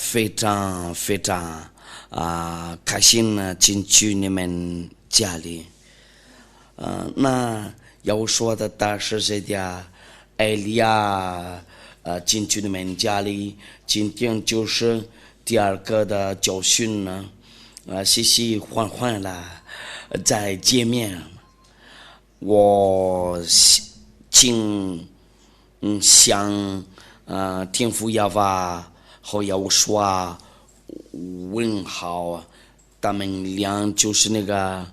非常非常开心呢，进去你们家里。那要说的是这家艾利亚进去你们家里，今天就是第二个的教训呢，喜喜欢欢了再见面。我想天父亚娃和要说问好，他们俩就是那个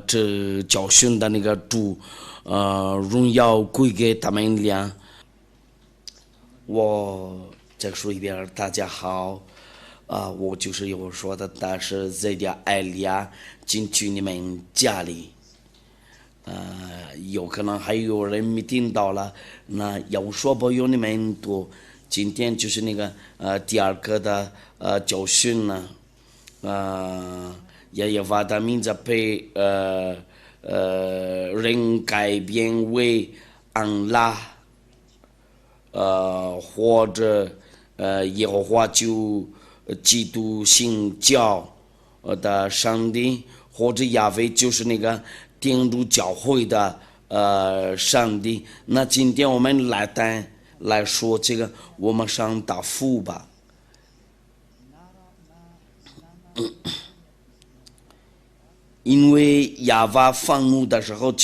这教训的那个主，荣耀归给他们俩。我再说一遍，大家好，我就是要说的，但是这家艾利亚进去你们家里。有可能还有人没听到了，那要说不有你们多，今天就是那个第二个的教训呢，也要把他名字被人改变为安拉，或者耶和华就基督信教的上帝，或者亚威就是那个天主教会的上帝。那今天我们来说这个，我们上答复吧。因为亚娃愤怒的时候，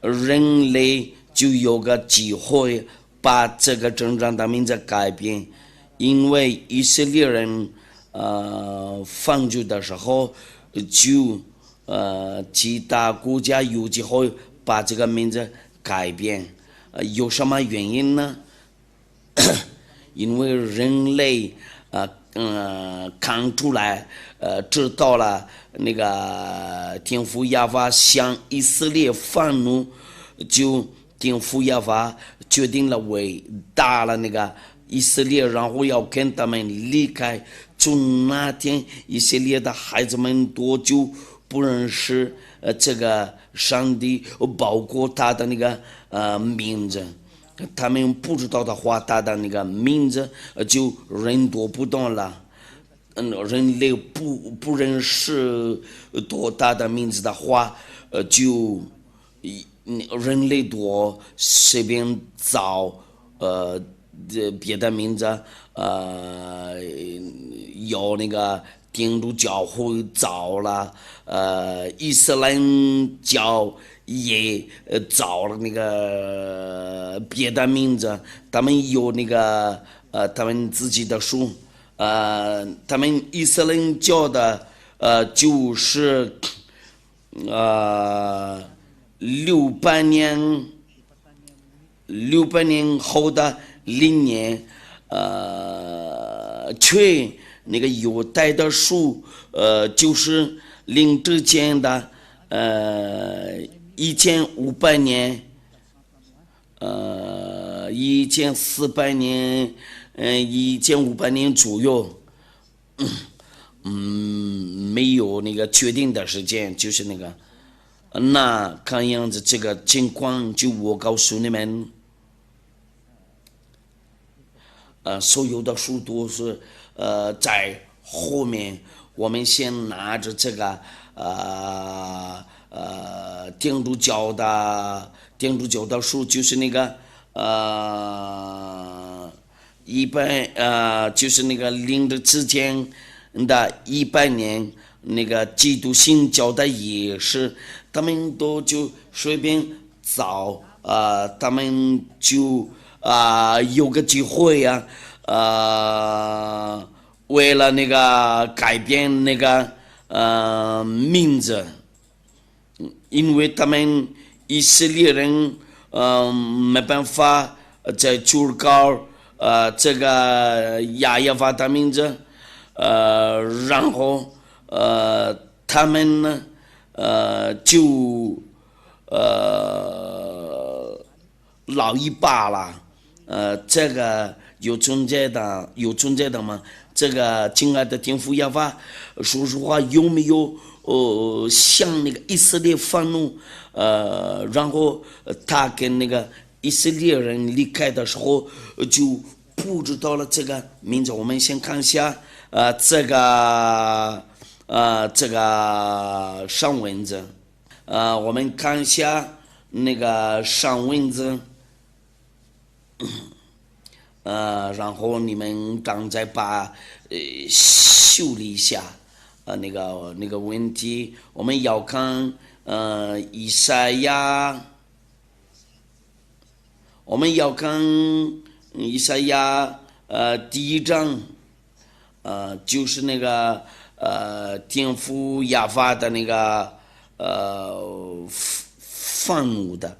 人类就有个机会把这个真正的名字改变。因为以色列人犯罪的时候，就其他国家有机会把这个名字改变，有什么原因呢？因为人类看出来，知道了那个天父亚娃向以色列愤怒，就天父亚娃决定了伟大了那个以色列，然后要跟他们离开。从那天，以色列的孩子们多久不认识这个上帝，包括他的那个名字，他们不知道的话，他的那个名字就认多不懂了。人类不认识多大的名字的话，就人类多随便找别的名字，有那个天主教会找了，伊斯兰教也找了那个别的名字，他们有那个他们自己的书，他们伊斯兰教的就是600年后的0年，却那个犹太的书，就是领之前的1500年，1400年，1500年左右，没有那个确定的时间，就是那个，那看样子这个情况，就我告诉你们，所有的书都是在后面，我们先拿着这个天主教的书，就是那个就是那个领着之前的100年，那个基督信教的也是，他们都就随便找，他们就有个机会呀，为了那个改变那个名字，因为他们以色列人没办法在求告这个亚耶娃的名字，然后他们呢就老一把了，这个有存在的吗？这个亲爱的天父亚娃，说实话有没有向那个以色列愤怒？然后他跟那个以色列人离开的时候，就不知道了这个名字，我们先看一下，这个上文字，我们看一下那个上文字，然后你们刚才把修理一下，那个问题，我们要看以赛亚，我们要看以赛亚第一章，就是那个天父亚法的那个愤怒的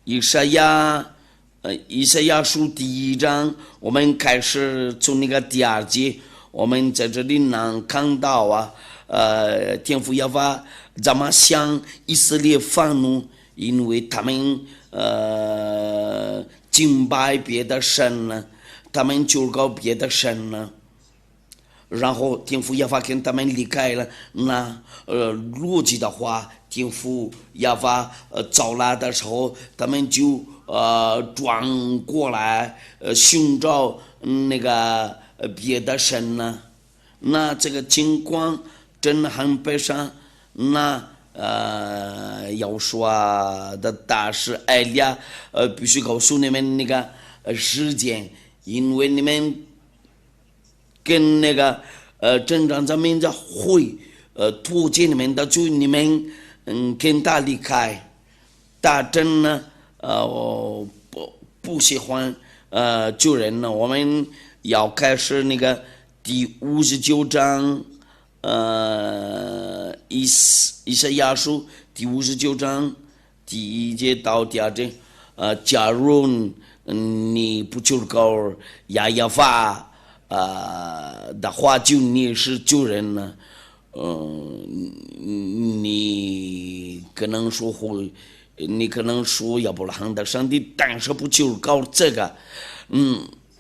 以赛亚书第一章，我们开始从那个第二节，我们在这里能看到天父亚法怎么向以色列愤怒，因为他们敬拜别的神了，他们求告别的神了，然后天父亚法跟他们离开了。那逻辑的话，天父亚法招来的时候，他们就转过来寻找那个别的神了。那这个情况真的很悲伤。那要说的大事艾利亚必须告诉你们那个时间，因为你们跟那个镇长这名字会脱节你们的，就你们跟他离开。大真呢不喜欢救人呢。我们要开始那个第59章以赛亚书第59章第1节到第2节，假如你不求告亚法的话，就你是救人了。你可能说亚伯拉罕的上帝，但是不求告这个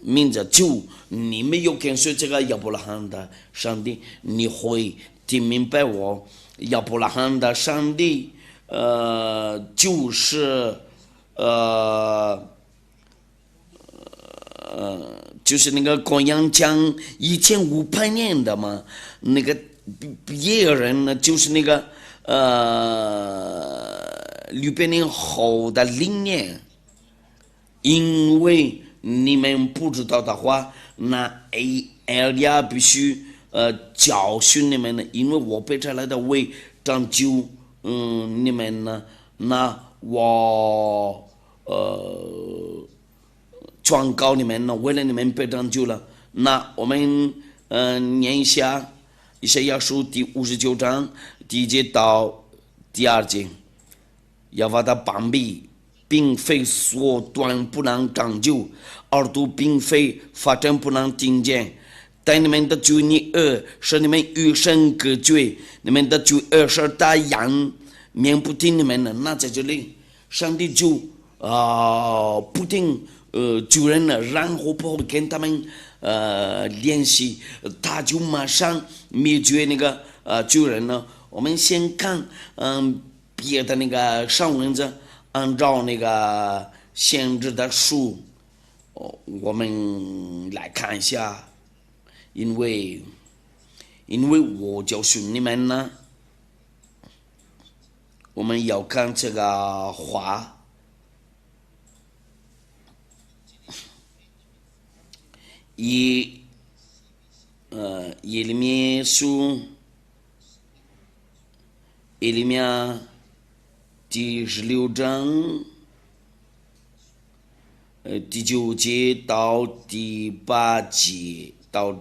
名字，就你没有跟随这个亚伯拉罕的上帝，你会听明白我亚伯拉罕的上帝就是那个公羊讲1500年的嘛，那个别人呢就是那个600年后的灵念。因为你们不知道的话，那艾利亚必须教训你们呢，因为我被差来的为拯救你们呢，那我传告你们呢，为了你们被拯救了。那我们念一下以赛亚书第59章第1节到第2节。亚法的膀臂并非缩短不能长久，耳朵并非发展不能听见，但你们的罪恶使你们与神隔绝，你们的罪恶使大羊面不听你们的。那在这里上帝就不听救人了，然后不跟他们联系，他就马上灭绝那个救人了。我们先看别的那个上文字，按照那个限制的书，我们来看一下，因为我教训你们呢，我们要看这个话。耶利米书耶利米第16章第9节到第8节到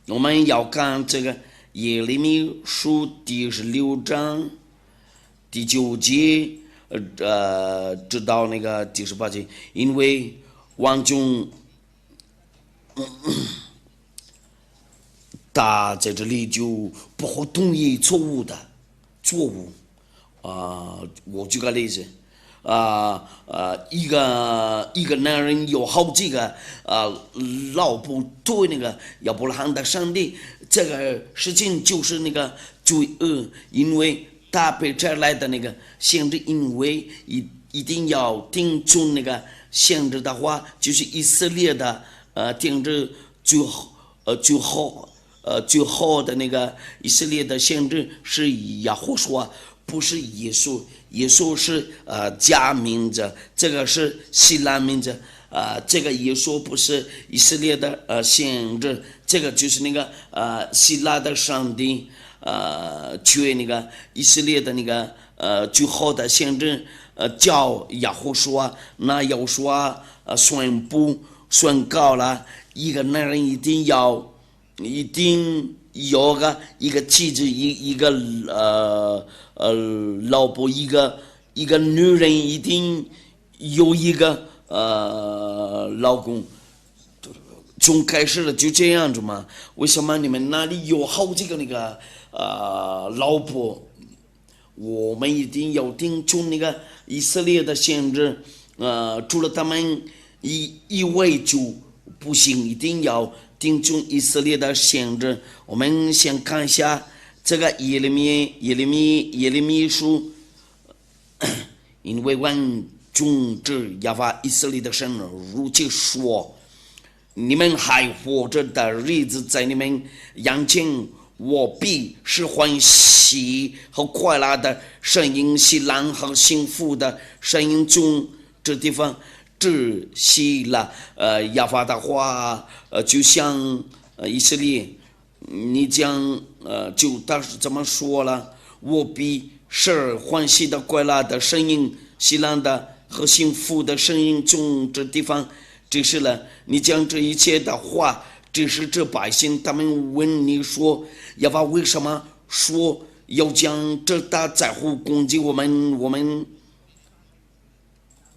我们要看这个耶利米书第16章第9节直到那个第18节，因为王中他在这里就不会同意错误。我举个例子，一个男人有好几个老婆，对那个亚伯拉罕的上帝，这个事情就是那个罪恶，因为他被摘来的那个限制，因为一定要定住那个限制的话，就是以色列的定制最好的那个以色列的限制是亚胡说，不是耶稣。耶稣是假名字，这个是希腊名字。这个耶稣不是以色列的限制，这个就是那个希腊的上帝缺那个以色列的那个最好的限制叫亚胡说。那亚胡说宣告了一个男人一定有个一个妻子，一个老婆，一个女人一定有一个老公。从开始了就这样子嘛？为什么你们那里有好几个那个老婆？我们一定要听从那个以色列的限制，除了他们一位就不行，一定要听从以色列的限制。我们先看一下这个耶利米书，因为万众之耶和华以色列的神如此说：你们还活着的日子，在你们眼前，我必是欢喜和快乐的声音，喜乐和幸福的声音中，这地方窒息了。耶和华的话，就像以色列，你讲就当时这么说了，我必是欢喜的快乐的声音，喜乐的和幸福的声音中，这地方只是了。你讲这一切的话，只是这百姓他们问你说，耶和华为什么说要将这大灾祸攻击我们？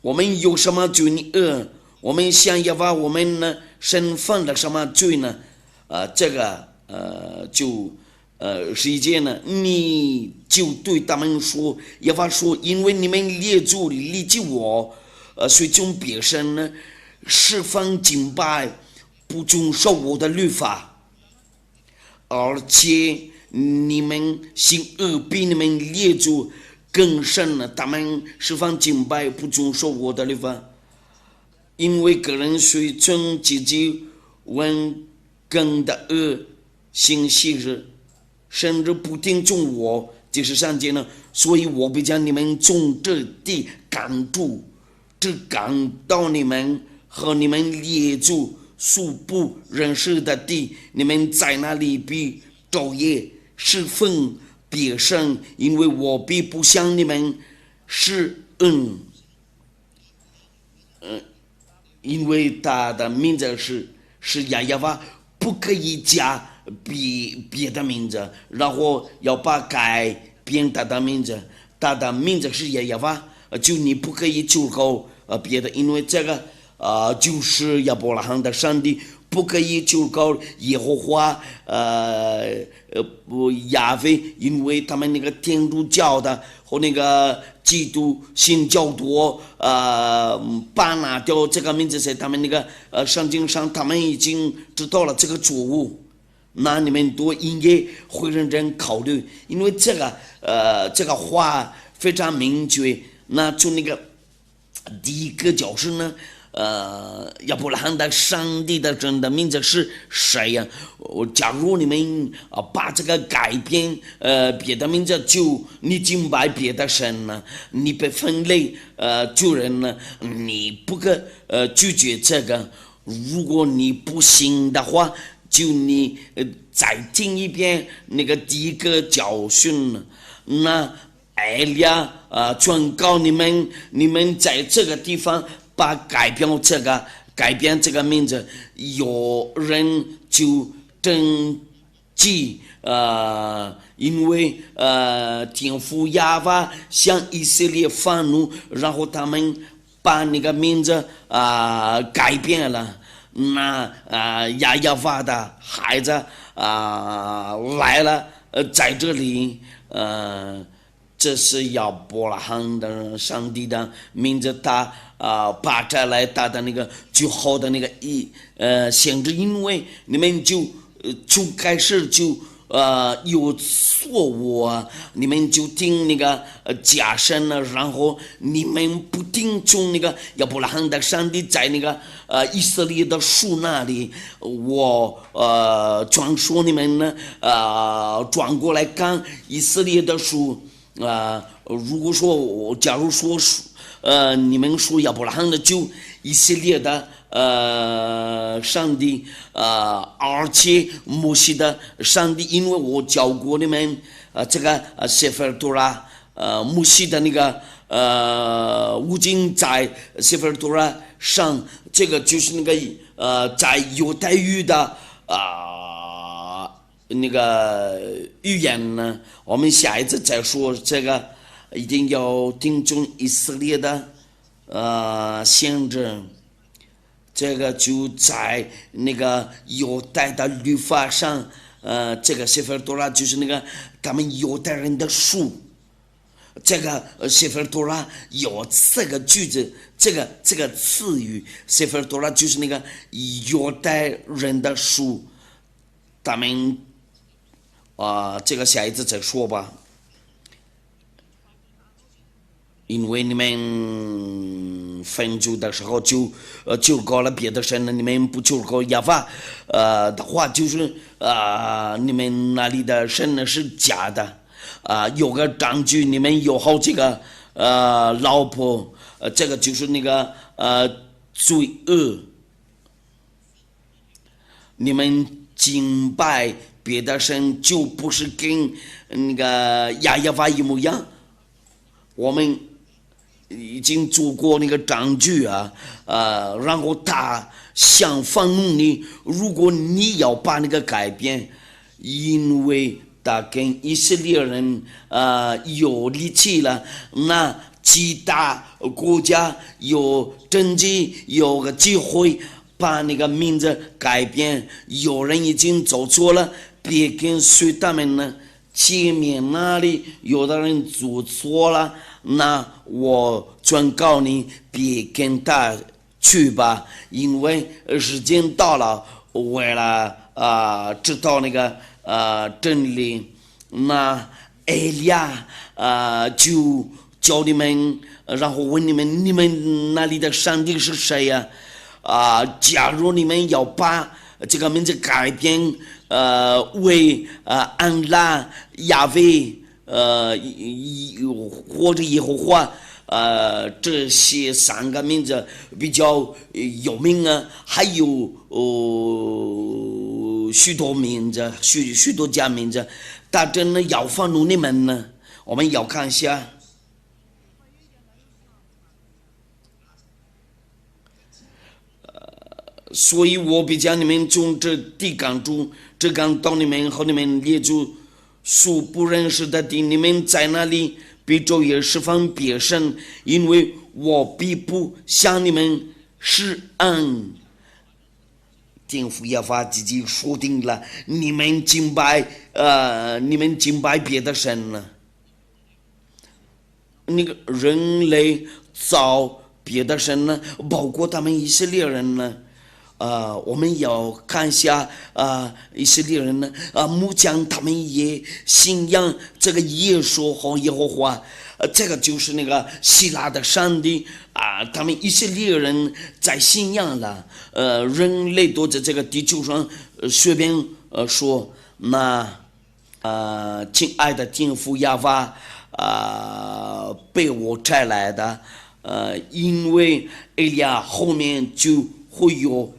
我们有什么罪呢？我们向耶和华我们呢身犯了什么罪呢？这个是一件呢，你就对他们说，耶和华说，因为你们列祖离弃我，随从别神呢，释放敬拜，不遵守我的律法，而且你们行恶比你们列祖更甚了，他们释放敬拜，不遵守我的律法。因为个人随从自己文更的恶行昔日，甚至不听从我，就是上界呢。所以我必将你们从这地赶出，只赶到你们和你们列祖素不认识的地，你们在那里必昼夜侍奉别神，因为我必不向你们施恩。因为他的名字是耶和华，不可以加别的名字，然后要把改变他的名字。他的名字是耶和华，就你不可以求告别的，因为这个就是亚伯拉罕的上帝，不可以求告耶和华亚非，因为他们那个天主教的和那个基督新教徒把拿掉这个名字，在他们那个圣经上，他们已经知道了这个错误。那你们都应该会认真考虑，因为这个话非常明确。那从那个第一个就是呢，亚伯拉罕的上帝的真的名字是谁呀？假如你们把这个改变别的名字，就你敬拜别的神呢，你被分类罪人呢，你不可拒绝这个。如果你不信的话，就你再听一遍那个第一个教训呢。那艾利亚劝告你们在这个地方把改变这个名字，有人就登记因为天父亚法向以色列发怒，然后他们把那个名字改变了。那亚法的孩子来了，在这里这是亚伯拉罕的上帝的名字，他把这来他的那个最好的那个限制，因为你们就从开始就有错误啊，你们就听那个假神呢，然后你们不听从那个亚伯拉罕的上帝在那个以色列的树那里，我转说你们呢转过来看以色列的树如果说假如说你们说亚伯拉罕的就以色列的上帝而且摩西的上帝，因为我教过你们这个谢弗尔多拉摩西的那个五经在谢弗尔多拉上，这个就是那个在犹太语的那个语言呢，我们下一次再说这个，一定要听从以色列的先知。这个就在那个犹太的律法上，这个谢弗尔多拉就是那个他们犹太人的书。这个谢弗尔多拉有这个句子，这个词语，谢弗尔多拉就是那个犹太人的书。他们这个下一次再说吧，因为你们分组的时候就搞了别的神了，你们不就搞亚法的话，就是你们那里的神呢是假的有个证据，你们有好几个老婆，这个就是那个罪恶，你们敬拜别的神就不是跟那个亚法一模一样，我们已经做过那个证据然后他想放纵你，如果你要把那个改变，因为他跟以色列人有力气了，那其他国家有政绩有个机会把那个名字改变，有人已经走错了，别跟随他们呢。前面那里有的人做错了，那我转告你，别跟他去吧，因为时间到了，为了知道那个真理，那埃利亚就教你们，然后问你们那里的上帝是谁呀？假如你们要把这个名字改变为安拉、亚威或者耶和华这些三个名字比较有名还有许多名字，许多家名字，但真的要放入你们呢，我们要看一下。所以我比较你们从这地港中，这港到你们和你们列祖所不认识的地，你们在那里比昼夜十分别神，因为我必不向你们施恩。天父耶和华自己说定了，你们敬拜别的神了，那个人类造别的神呢，包括他们以色列人呢。我们要看一下以色列人呢木匠他们也信仰这个耶稣和耶和华，这个就是那个希腊的上帝他们以色列人在信仰了人类都在这个地球上随便说，那亲爱的天父耶和华被我摘来的因为埃利亚后面就会有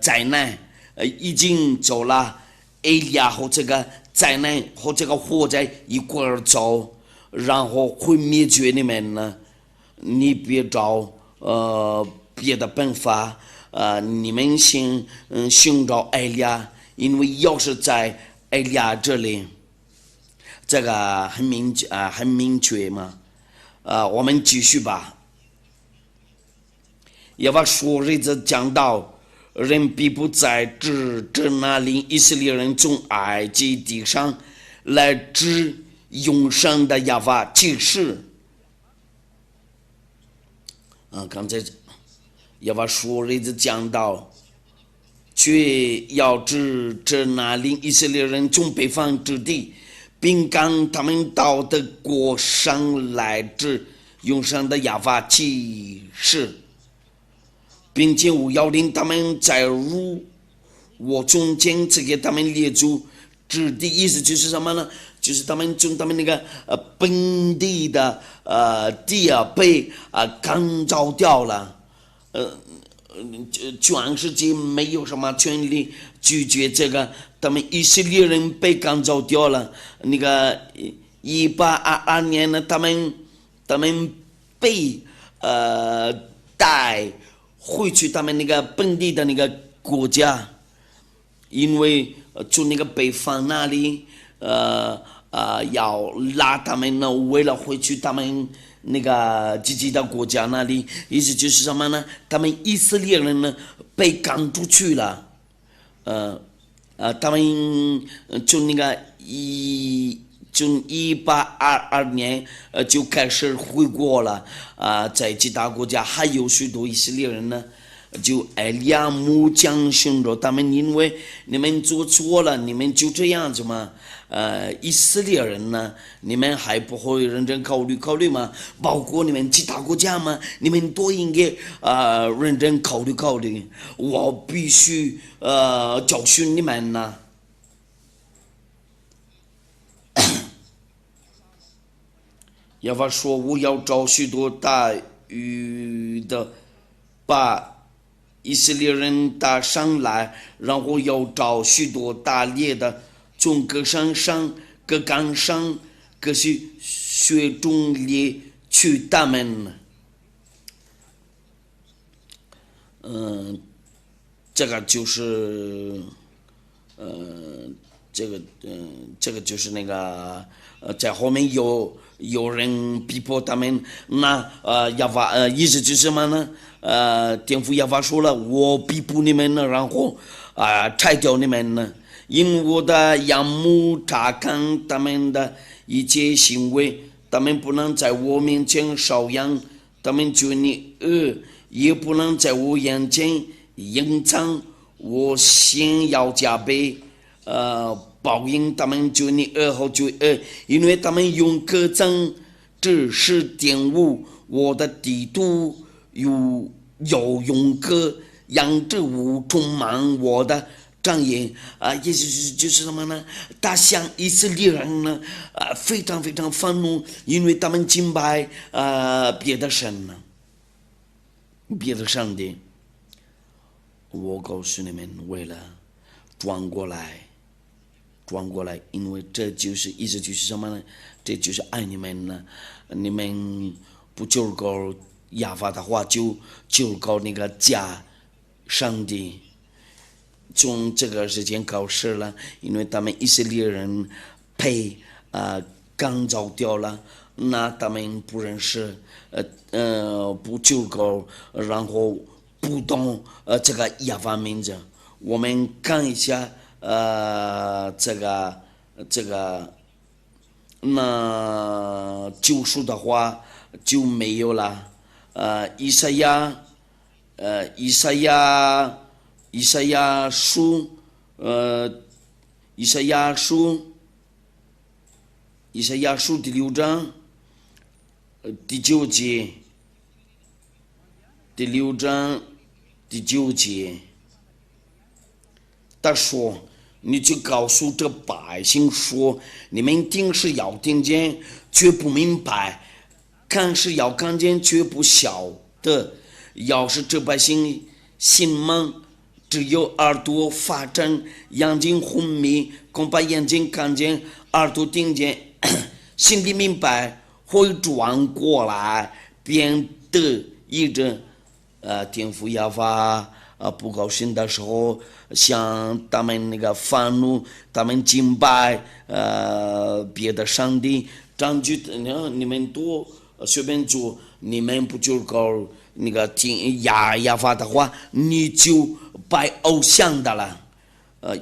灾难已经走了，埃利亚和这个灾难和这个火灾一块儿走，然后会灭绝你们呢。你别找别的办法你们先寻找埃利亚，因为要是在埃利亚这里，这个很明确嘛。我们继续吧。耶和华说日子讲到，人必不再指那领以色列人从埃及地上来指永生的耶和华启示。刚才耶和华说日子讲到，却要指着那领以色列人从北方之地，并赶他们到的国上来至永生的亚法启示，并且我要令他们在入我中间赐给他们列祖之地。意思就是什么呢？就是他们从他们那个本地的地被赶走掉了，全世界没有什么权利拒绝这个，他们以色列人被赶走掉了。那个1822年呢，他们被带回去他们那个本地的那个国家，因为从那个北方那里要拉他们呢，为了回去他们那个自己的国家那里。意思就是什么呢？他们以色列人呢被赶出去了，他们从那个从1822年就开始回国了，在其他国家还有许多以色列人呢，就艾利亚木讲训着他们，因为你们做错了，你们就这样子嘛。以色列人呢，你们还不会认真考虑吗？包括你们其他国家嘛，你们都应该认真考虑。我必须教训你们呢。耶和华说：“我要找许多大鱼的，把以色列人打上来，然后要找许多打猎的，从各山上、各岗上、各穴中猎取他们。”这个就是，这个就是那个，在后面有人逼迫他们，那亚法意思就是什么呢？天父亚法说了，我逼迫你们了，然后拆掉你们了，因我的仰慕查看他们的一切行为，他们不能在我面前烧羊，他们觉你恶，也不能在我眼前隐藏，我先要加倍报应他们就你恶后就恶，因为他们用各种知识玷污我的地图，又用各样之物充满我的帐眼。意思就是什么呢？他向以色列人呢非常非常愤怒，因为他们敬拜别的神呢，别的上帝。我告诉你们，为了转过来，因为这就是意思就是什么呢？这就是爱你们呢。你们不求告亚法的话，就求告那个假上帝。从这个时间开始了，因为他们以色列人被赶走掉了，那他们不认识不求告，然后不懂这个亚法名字。我们看一下这个那救赎的话就没有了。以赛亚书第6章第9节，第6章第9节，他说：“你就告诉这百姓说，你们听是要听见，却不明白；看是要看见，却不晓得。要是这百姓心盲，只有耳朵发展，眼睛昏迷，恐怕眼睛看见，耳朵听见，心里明白，会转过来，便得医治。”天父亚法不高兴的时候，向他们那个愤怒，他们敬拜别的上帝，证据你们都随便做，你们不就搞那个听亚法的话，你就拜偶像的了。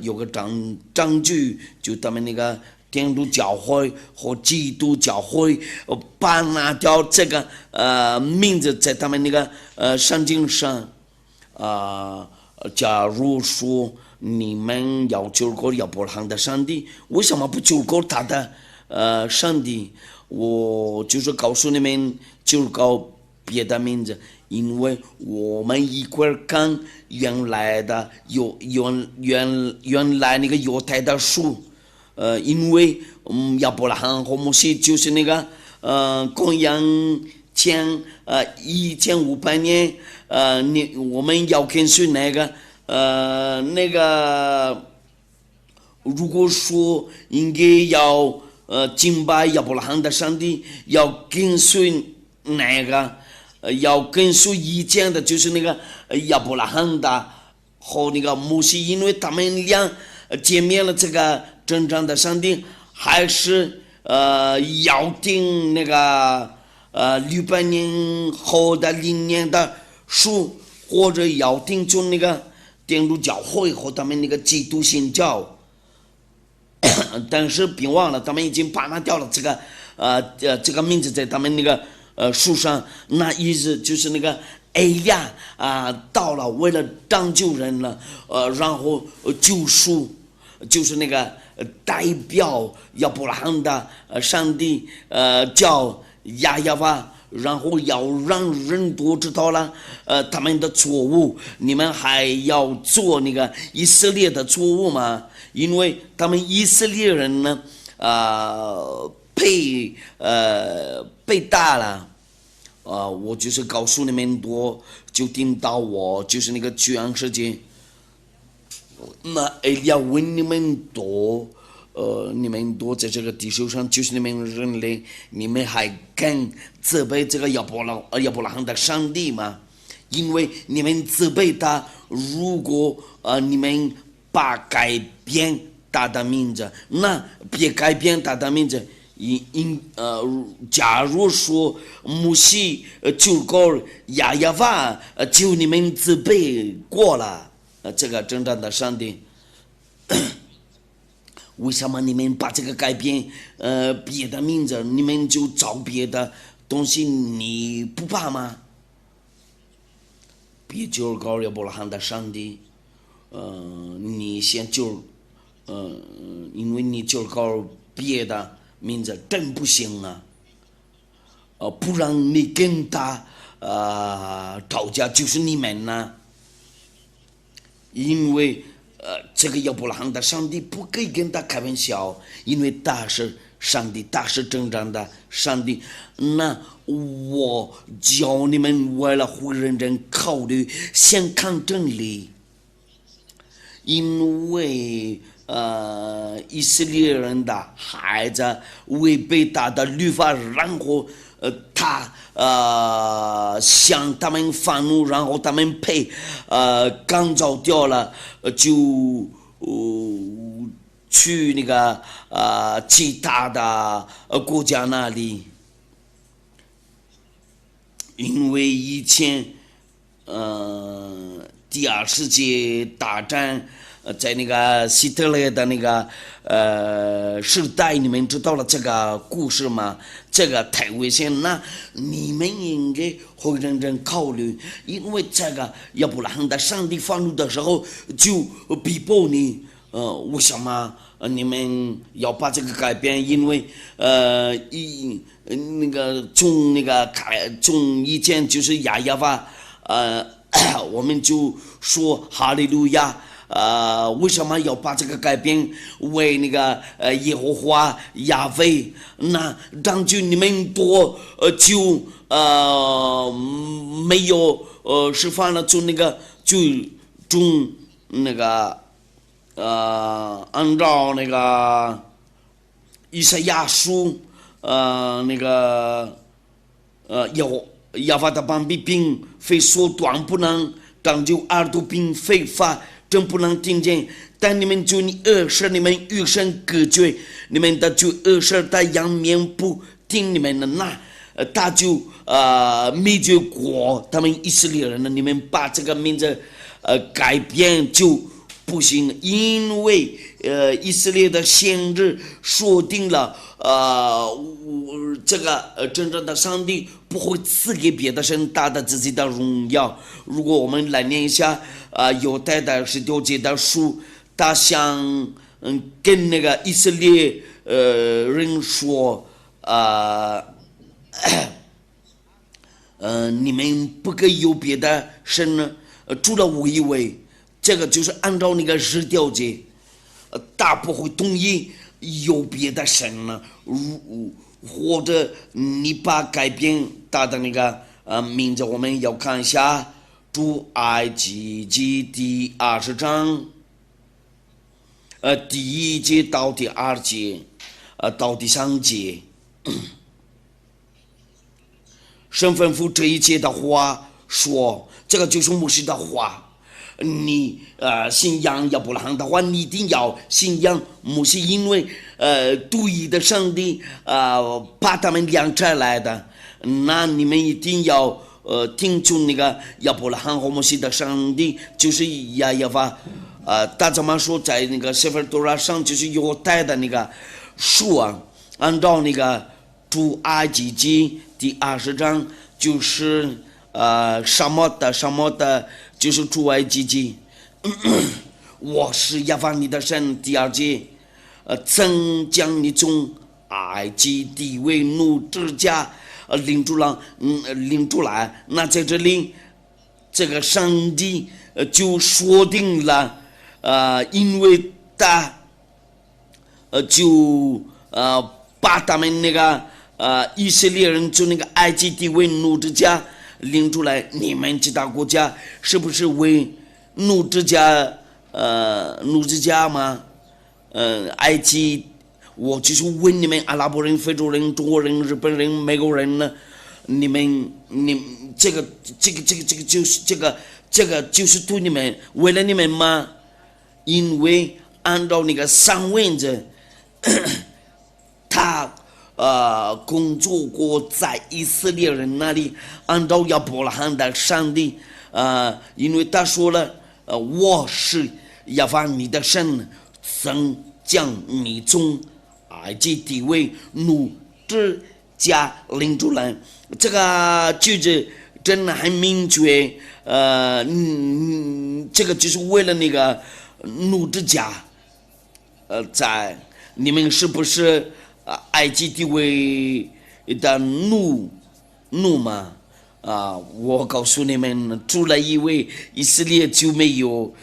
有个证据，就他们那个天主教会和基督教会把拿掉这个名字在他们那个圣经上，假如说你们要救过亚伯拉罕的上帝，为什么不救过他的上帝？我就是告诉你们，救过别的名字，因为我们一块儿看原来那个犹太的书，因为亚伯拉罕和摩西就是那个公元前1500年，我们要跟随那个如果说应该要敬拜亚伯拉罕的上帝，要跟随那个要跟随以前的，就是那个亚伯拉罕的和那个摩西，因为他们俩见面了这个真正的上帝，还是要听那个600年后的灵年的书，或者要听从那个天主教会和他们那个基督新教。但是别忘了，他们已经把它掉了这个名字在他们那个书上，那意思就是那个以利亚到了，为了拯救人了，然后救赎，就是那个代表亚伯拉罕的上帝叫亚亚瓦，然后要让人都知道了他们的错误，你们还要做那个以色列的错误吗？因为他们以色列人呢被打了。我就是告诉你们多，就听到我就是那个全世界，那要问你们多，你们多在这个地球上，就是你们人类，你们还敢责备这个亚伯拉罕的上帝吗？因为你们责备他，如果你们把改变他的名字，那别改变他的名字。假如说摩西救过亚亚瓦，就你们责备过了这个真正的上帝，为什么你们把这个改变别的名字，你们就找别的东西，你不怕吗？别救过亚伯拉罕的上帝，你先救，因为你救过别的名字真不行啊！不然你跟他吵架就是你们呢，因为这个亚伯拉罕的上帝不可以跟他开玩笑，因为他是上帝，他是真正的上帝。那我教你们为了会认真考虑，先看真理，因为以色列人的孩子违背他的律法，然后他向他们愤怒，然后他们被赶走掉了，就去那个其他的国家那里，因为以前第二世界大战。在那个希特勒的那个时代，你们知道了这个故事吗？这个太危险，那你们应该会认真考虑，因为这个亚伯拉罕的上帝愤怒的时候就逼迫你，为什么你们要把这个改变？因为那个从以前就是亚亚瓦，我们就说哈利路亚。为什么要把这个改变为那个耶和华亚威？那当就你们多就没有释放了，就那个就中那个按照那个以赛亚书那个亚法的邦比并非说断不能，当就耳朵并非法。真不能听见，但你们就恶事，你们与神隔绝，你们的就恶事，他仰面不听你们的，那他就灭绝国，他们以色列人呢，你们把这个名字改变就不行，因为以色列的先知说定了，这个真正的上帝不会赐给别的神大的自己的荣耀。如果我们来念一下犹太的16节的书，他想跟那个以色列人说你们不可以有别的神呢，除了我一位。这个就是按照那个16节，他不会同意有别的神呢，或者你把改变他的那个名字。我们要看一下出埃及记第20章，第1节到第2节，到第3节，神吩咐这一节的话说，这个就是牧师的话。你信仰亚伯拉罕的话，你一定要信仰摩西，因为独一的上帝把他们养出来的。那你们一定要听从那个亚伯拉罕和摩西的上帝，就是亚耶法。大家们说在那个sefer Torah上，就是犹太的那个书啊，按照那个出埃及记第20章，就是什么的。就是出埃及记，我是耶和华你的神。第2节，曾将你从埃及地为奴之家领出来。那在这里，这个上帝就说定了，因为他就把他们那个以色列人从那个埃及地为奴之家领出来。你们其他国家是不是为奴之家吗？埃及，我就是问你们阿拉伯人、非洲人、中国人、日本人、美国人呢？你这个就是对你们，为了你们吗？因为按照那个上文字，他工作过在以色列人那里，按照亚伯拉罕的上帝，因为他说了，我是耶和华你的神，曾将你从埃及地为奴之家领出来。这个句子真的很明确，这个就是为了那个奴之家，在你们是不是埃及地位的奴嘛？我告诉你们，除了一位以色列就没有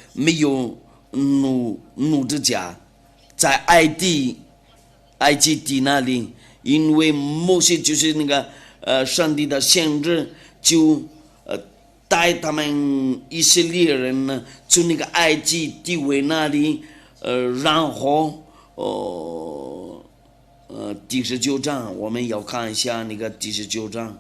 奴之家，在埃及地那里，因为摩西就是那个上帝的先知，就带他们以色列人呢从那个埃及地位那里，然后第19章我们要看一下那个第19章，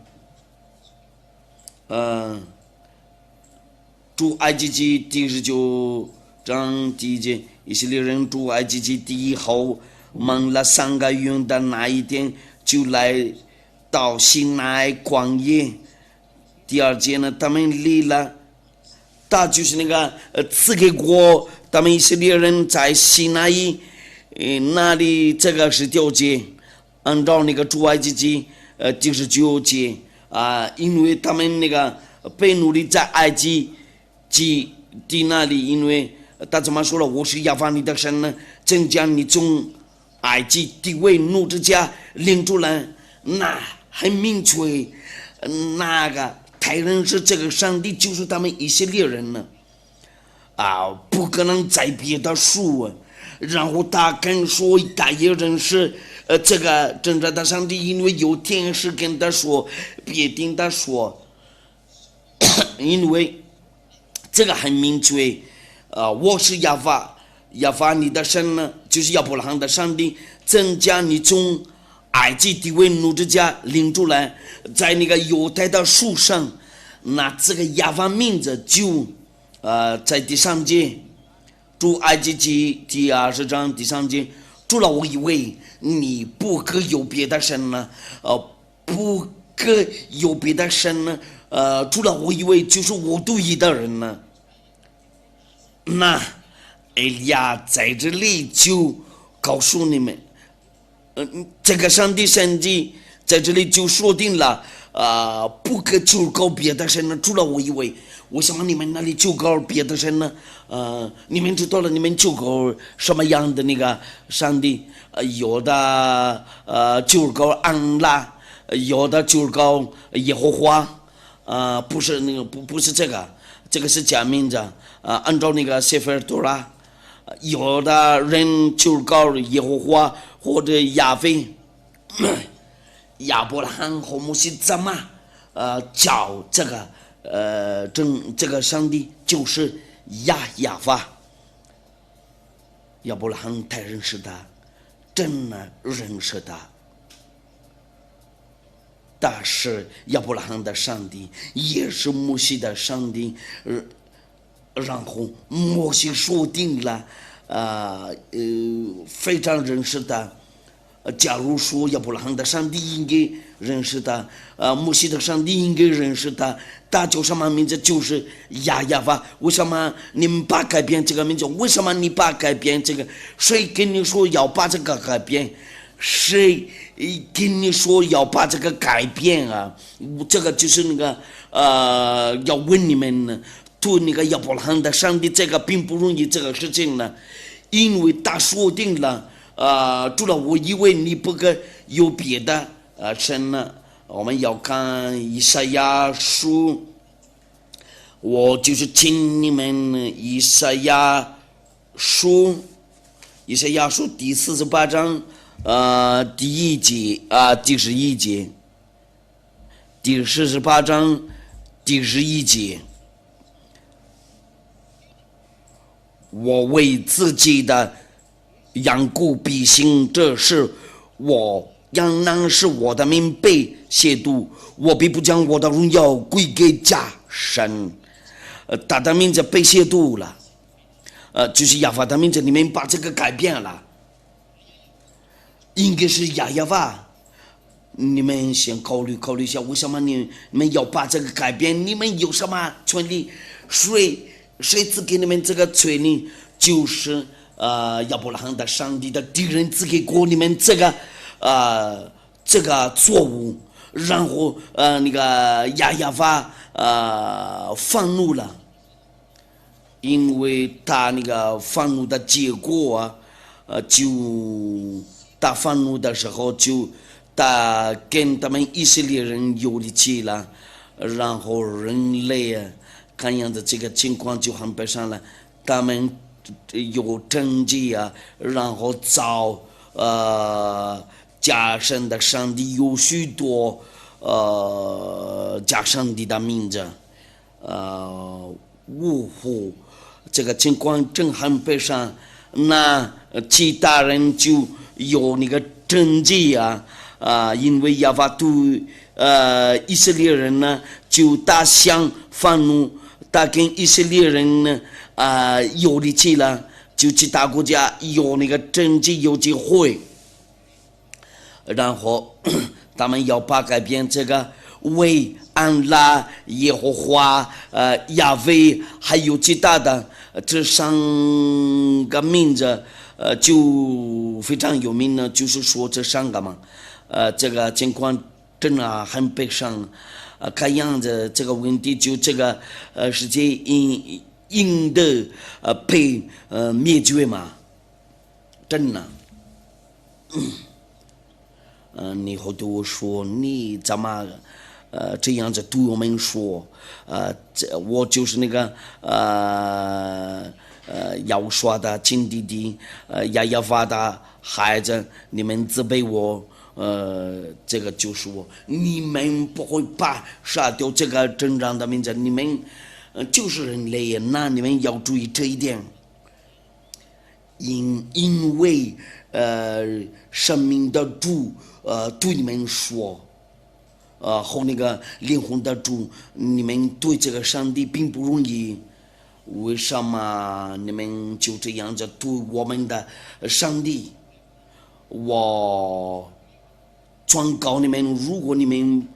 出埃及记第19章第1节，以色列人出埃及记地后，蒙了3个月的那一天，就来到西奈旷野。第2节呢，他们离了，他就是那个赐给过他们以色列人在西奈那里，这个是19节，按照那个出埃及记第19节因为他们那个被奴隶在埃及地那里，因为他怎么说了？我是耶和华你的神呢，曾将你从埃及地为奴之家领出来。那很明确，那个太认识这个上帝就是他们以色列人呢，不可能再别的书。然后他跟说他也认识这个真正的上帝，因为有天使跟他说，别听他说，因为这个很明确，我是耶和华你的神呢，就是亚伯拉罕的上帝，曾将你从埃及地为奴之家领出来，在那个犹太的树上，那这个耶和华名字就在第3节。出埃及记第20章第3节，除了我以为你不可有别的神呢，不可有别的神呢，除了我以为就是我独一的人呢。那埃利亚在这里就告诉你们，这个上帝神迹在这里就说定了，不可求告别的神呢，除了我以外，为什么你们那里求告别的神呢？你们知道了，你们求告什么样的那个上帝？有的求告安拉，有的求告耶和华，不是那个不是这个，这个是假名字，按照那个谢菲尔多拉，有的人求告耶和华或者亚非。亚伯拉罕和摩西怎么叫这个这个上帝就是亚法。亚伯拉罕太认识他，真的认识他。但是亚伯拉罕的上帝也是摩西的上帝，然后摩西说定了，非常认识他。假如说亚伯拉罕的上帝应该认识他，摩西的上帝应该认识他，他叫什么名字？就是亚法。为什么你们把改变这个名字？为什么你把改变这个？谁跟你说要把这个改变？谁跟你说要把这个改变啊？这个就是那个要问你们呢，对那个亚伯拉罕的上帝，这个并不容易这个事情呢，因为他说定了。除了我以为你不可有别的神呢。我们要看以赛亚书，我就是请你们以赛亚书第48章第1节第11节，第48章第11节，我为自己的养故必行，这是我仍然是我的名被亵渎，我必不将我的荣耀归给假神。他的名字被亵渎了，就是亚法的名字，你们把这个改变了，应该是亚法。你们先考虑一下，为什么你们要把这个改变？你们有什么权利？谁赐给你们这个权利？就是亚伯拉罕的上帝的敌人赐给过你们这个错误，然后那个亚法愤怒了，因为他那个愤怒的结果就他愤怒的时候就他跟他们以色列人有力气了，然后人类看样子这个情况就很悲伤了，他们有政绩然后找假神的上帝，有许多假上帝的名字，呜呼，这个情况真很悲伤。那其他人就有那个政绩因为亚法对以色列人呢就大相愤怒，他跟以色列人呢有力气了，就其他国家有那个政绩有机会，然后他们要把改变这个为安拉、耶和华、亚威还有其他的这3个名字就非常有名呢，就是说这3个嘛，这个情况真的很悲伤。看样子这个问题就这个世界应的被灭绝嘛，真的。你会对我说，你怎么这样子对我们说？我就是那个要说的亲弟弟，亚法的孩子，你们责备我。这个就是我，你们不会把杀掉这个真正的名字，你们就是人类，那你们要注意这一点。因为生命的主对你们说，和那个灵魂的主，你们对这个上帝并不容易。为什么你们就这样子对我们的上帝？我劝告你们，如果你们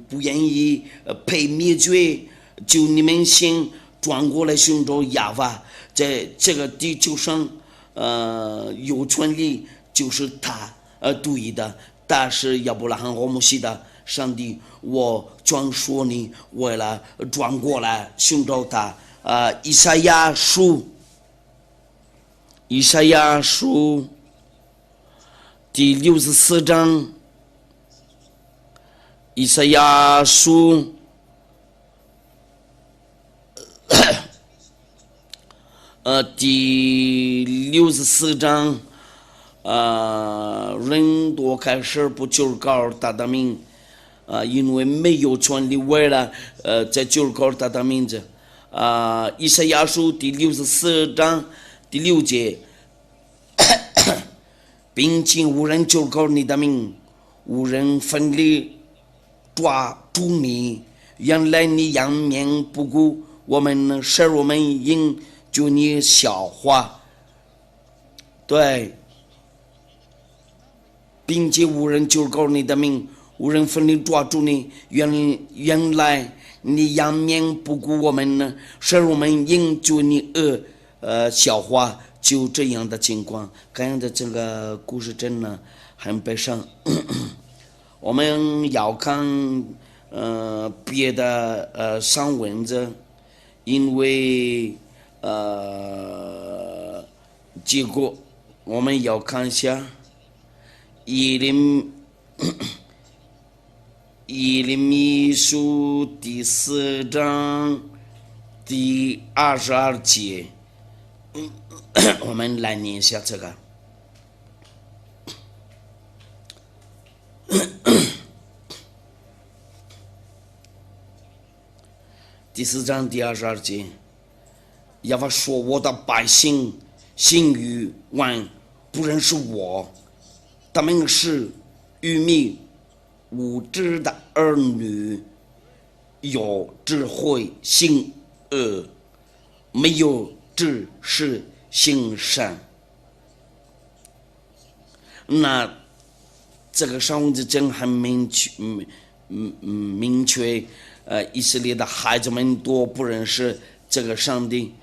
不愿意被灭绝，就你们先转过来寻找亚法，在这个地球上，有权利就是他对的，但是亚伯拉罕和摩西的上帝，我专说你为了转过来寻找他。以赛亚书第64章，以赛亚书第64章，人多开始不求告他的名，因为没有权利为了在求告他的名字。以赛亚书第64章第6节，并且无人求告你的名，无人奋力抓住你，原来你仰面不顾，我们应就你笑话。对，并且无人求告你的名，无人奋力抓住你，原来你仰面不顾，我们应就你笑话。就这样的情况，看的这个故事真的很悲伤。我们要看别的上文字，因为结果我们要看一下耶利米书第4章第22节。我们来念一下这个。第4章第22节，耶和华说：“我的百姓心愚顽，不认识我，他们是愚昧无知的儿女，有智慧行恶，没有知识行善。”那这个上文字真很明确，以色列的孩子们都不认识这个上帝。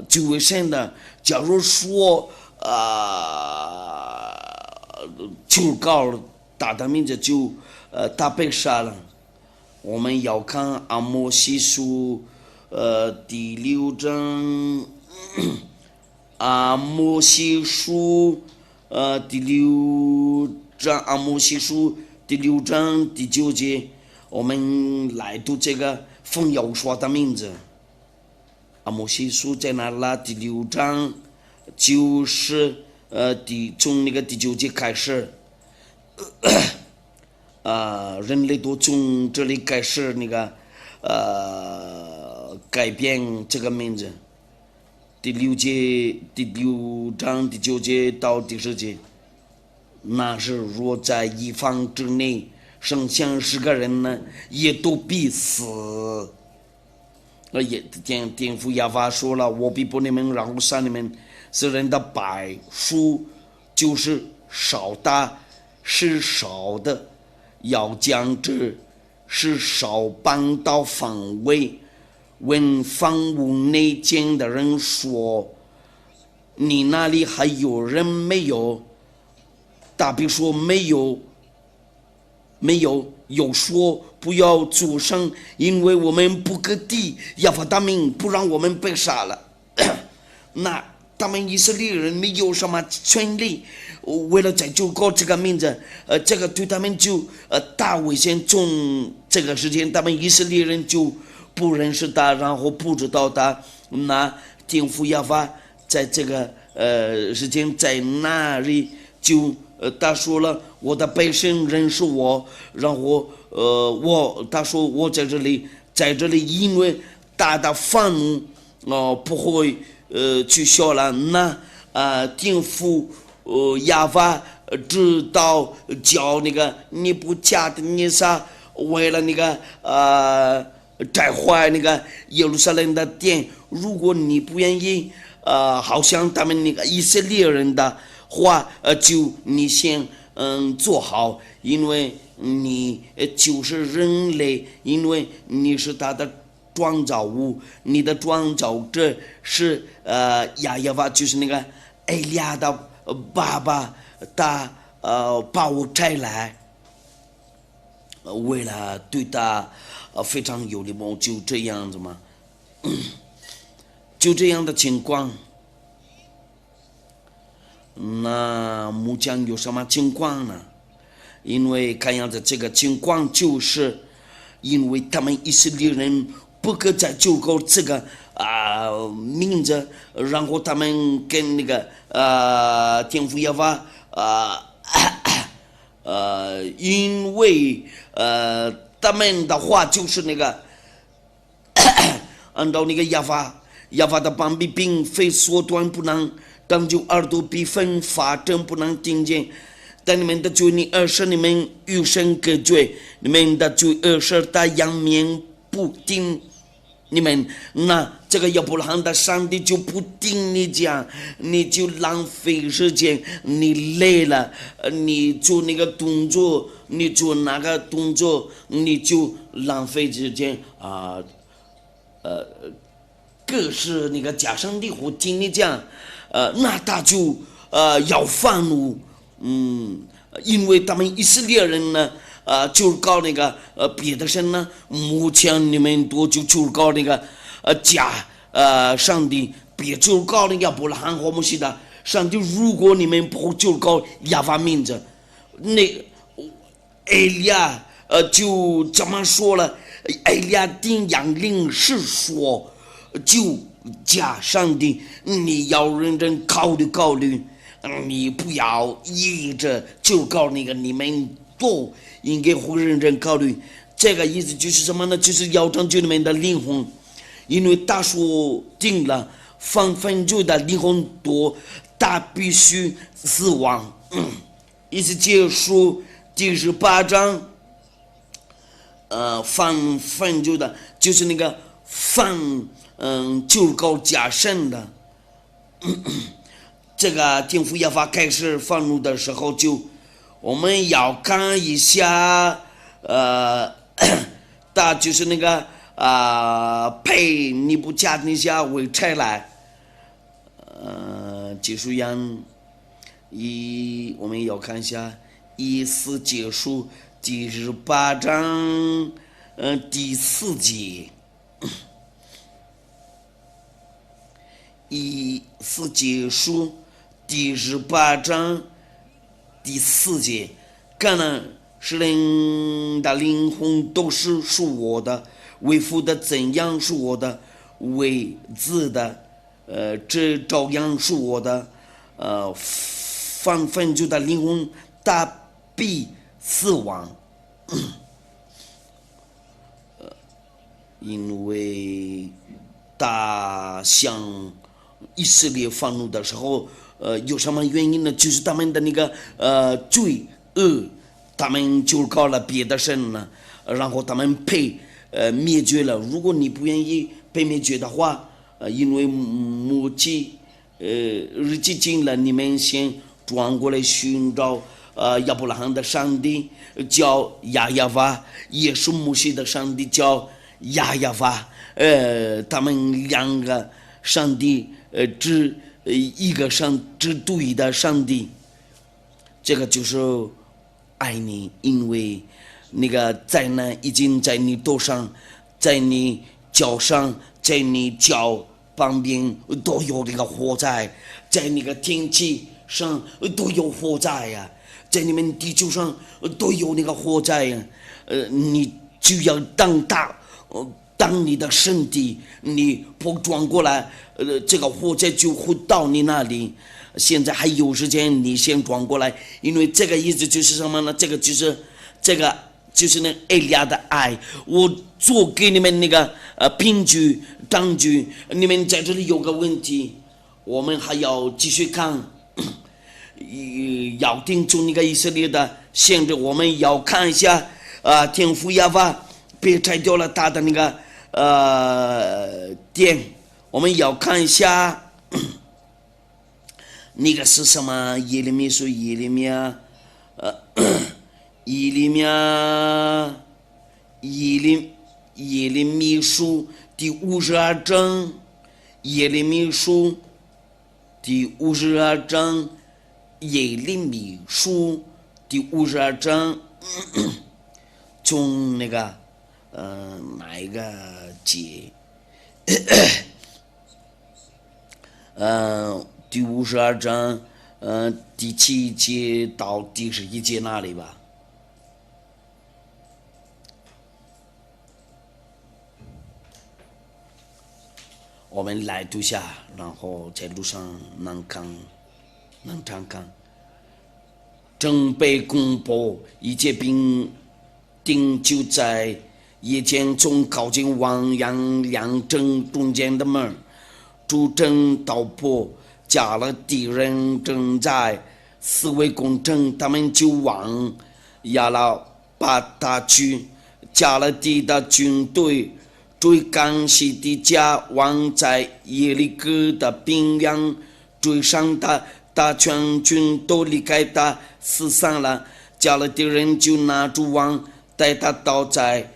就为神的，假如说求告他的名字，就他被杀了。我们要看阿摩西书第6章，阿摩西书第6章，阿摩西书第6章第9节，我们来读这个奉耶和华的名字。阿摩西书在哪了？第6章就是从那个第9节开始，人类都从这里开始那个改变这个名字。第6章第9节到第10节，那是若在一方之内生下10个人呢，也都必死。也天父耶和华说了：“我必不你们，然后杀你们。是人的百数，就是少的，是少的，要将这是少搬到房围。问房屋内间的人说：你那里还有人没有？大比说没有。有说不要作声，因为我们不可地，耶和华的名不让我们被杀了。那他们以色列人没有什么权利，为了在救国这个名字，这个对他们就大危险。从这个时间，他们以色列人就不认识他，然后不知道他。那天父耶和华在这个时间在那里就他说了：“我的百姓认识我。”然后他说：“我在这里，因为大的愤怒不会取消了。”那天父耶和华知道叫那个尼布甲尼撒为了那个拆坏那个耶路撒冷的殿，如果你不愿意好像他们那个以色列人的话，就你先做好，因为你就是人类，因为你是他的创造物，你的创造者是亚耶娃，就是那个埃利亚的爸爸，他把我摘来，为了对他非常有礼貌，就这样子嘛，就这样的情况。那木匠有什么情况呢？因为看样子这个情况就是因为他们以色列人不可再救够这个名字，然后他们跟那个天父耶和华因为他们的话就是那个按照那个耶和华的膀臂并非缩短不能当就耳朵比分法正不能听见，但你们的罪你二是你们与神隔绝，你们的罪二是他仰面不听你们，那这个亚伯拉罕的上帝就不听你讲，你就浪费时间，你累了，你做那个动作，你做那个动作，你就浪费时间可是那个假上帝会听你讲，那他就要愤怒，因为他们以色列人呢，就搞那个别的神呢，目前你们多就搞那个假上帝，别就搞那个亚伯拉罕和摩西的上帝。如果你们不就搞亚法名字，那埃利亚就这么说了，埃利亚定阳令是说。就假上帝，你要认真考虑，你不要一直就搞那个，你们都应该会认真考虑。这个意思就是什么呢？就是要拯救你们的灵魂，因为他说定了，犯罪的灵魂多，他必须死亡。意思结束第18章，犯罪的，就是那个就搞假神的，这个天父耶和华开始愤怒的时候，就我们要看一下，他就是那个配尼布甲尼撒为差来，结束样我们要看一下4结束第18章第4节。4结束第18章第4节，看了是人的灵魂都是属我的，为父的怎样是我的，为子的这照样是我的，犯罪的灵魂他必死亡，因为他向以色列愤怒的时候，有什么原因呢？就是他们的那个罪恶，他们就搞了别的神了，然后他们被灭绝了。如果你不愿意被灭绝的话，因为日期近了，你们先转过来寻找亚伯拉罕的上帝叫亚耶娃，也是摩西的上帝叫亚耶娃，他们两个上帝只一个只对的上帝，这个就是爱你，因为那个灾难已经在你头上，在你脚上，在你脚旁边都有那个火灾，在那个天气上都有火灾呀，在你们地球上都有那个火灾呀，你就要当你的身体你不转过来，这个火灾就会到你那里。现在还有时间，你先转过来，因为这个意思就是什么呢？这个就是那埃利亚的爱，我做给你们那个凭据证据。你们在这里有个问题，我们还要继续看，要定出那个以色列的限制，我们要看一下天父耶和华别拆掉了他的那个殿，我们要看一下那个是什么？耶利米书，耶利米书第52章，耶利米书第52章，耶利米书第52章，从那个哪一个节？第52章，第7节到第11节那里吧。我们来读下，然后在路上能常看。正被公布，一切兵丁就在夜间中靠近王阳两城中间的门，主正道破，加了敌人正在四围攻城，他们就往亚拉巴达去，加了地的军队追赶西底家王在耶利哥的兵粮，追上他，大全军都离开他，死散了。加了敌人就拿住王，带他倒在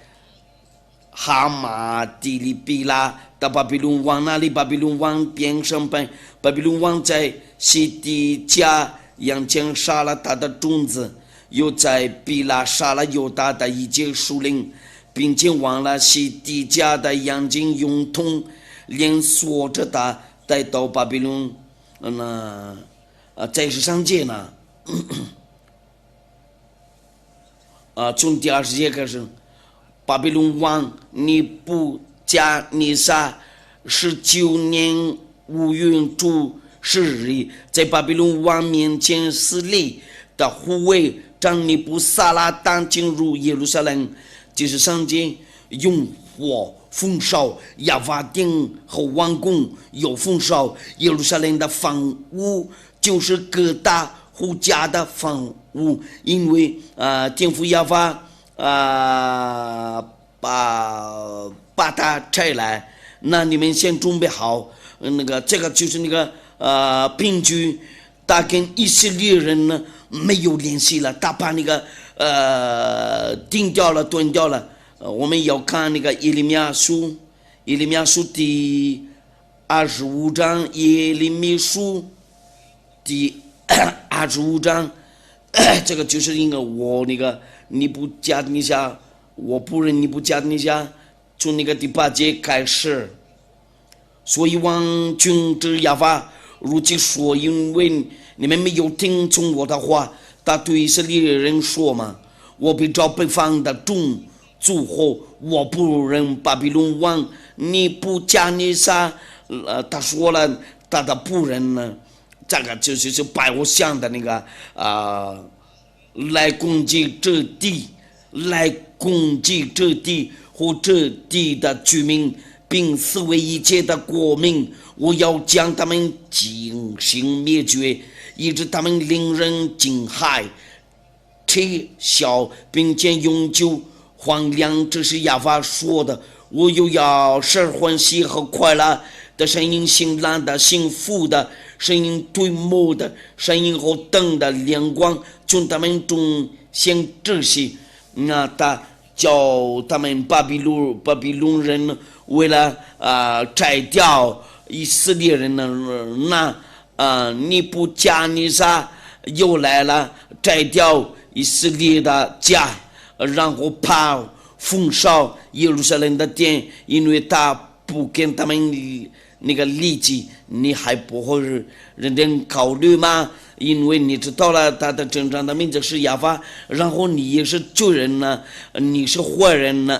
哈马底利比拉的巴比伦王那里。巴比伦王变成本，巴比伦王在西底家眼前杀了他的种子，又在比拉杀了犹大的一切属灵，并且忘了西底家的眼睛，用铜链锁着他，带到巴比伦。在13节呢，从第20节开始，巴比伦王尼布加尼撒19年5月初10日，在巴比伦王面前死里的护卫长尼布撒拉旦进入耶路撒冷。就是上节用火焚烧亚法殿和王宫，又焚烧耶路撒冷的房屋，就是各大户家的房屋，因为天父亚法把它拆来，那你们先准备好，这个就是那个平均他跟以色列人呢没有联系了，他把那个定掉了，断掉了。我们要看那个耶利米书第25章，耶利米书第25章，这个就是因为我那个尼布甲尼撒，我仆人尼布甲尼撒从那个第8节开始，所以王君之亚法如今说，因为你们没有听从我的话，他对以色列人说嘛，我必照北方的众诸侯，我仆人巴比伦王尼布甲尼撒，他说了他的仆人呢，这个就是拜偶像的那个来攻击这地，来攻击这地和这地的居民，并四围一切的国民，我要将他们进行灭绝，以致他们令人惊骇、耻笑，并且永久荒凉。这是亚法说的。我又要使欢喜和快乐的声音，辛辣的、幸福的声音，对目的声音和灯的亮光从他们中显窒息。他叫他们巴比伦人为了摘掉以色列人呢，尼布甲尼撒又来了，摘掉以色列的家，然后怕焚烧耶路撒冷的殿，因为他不跟他们那个立即，你还不会认真考虑吗？因为你知道了他的真正的名字是亚法，然后你也是罪人呢，你是坏人呢，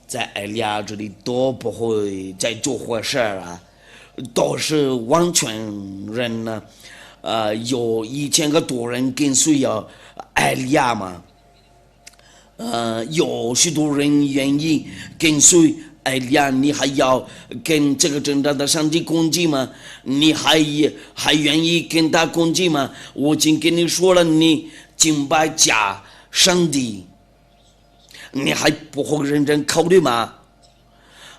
在埃利亚这里都不会再做坏事啊，都是完全人呢。有1000个多人跟随埃利亚嘛，有许多人愿意跟随埃利亚，你还要跟这个真正的上帝攻击吗？你还愿意跟他攻击吗？我已经跟你说了，你敬拜假上帝，你还不会认真考虑吗？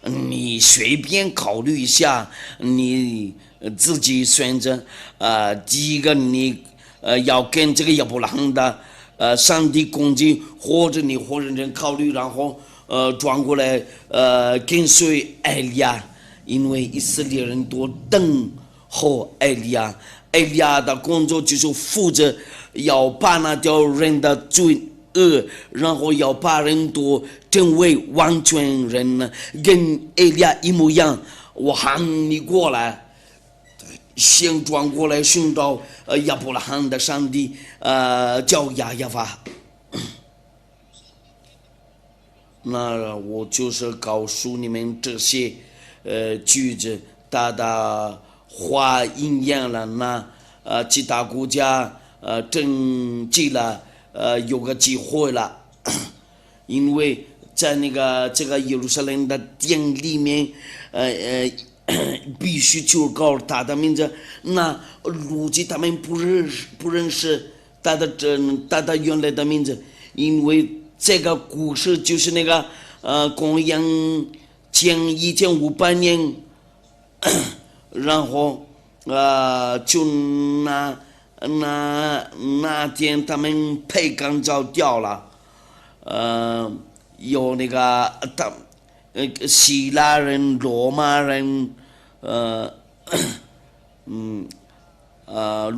你随便考虑一下，你自己选择。第一个你要跟这个亚伯拉罕的上帝攻击，或者你会认真考虑，然后转过来跟随埃利亚，因为以色列人都等候埃利亚。埃利亚的工作就是负责要把那条人的罪恶，然后要把人都成为完全人呢，跟埃利亚一模一样。我喊你过来，先转过来寻找亚伯拉罕的上帝，叫亚亚法。那我就是告诉你们这些句子，大大话应验了。那其他国家登记了，有个机会了，因为在这个耶路撒冷的殿里面，必须就告他的名字。那估计他们不认识他的原来的名字，因为这个故事就是公元前1500年，然后就那天他们被赶走掉了，有希腊人、罗马人，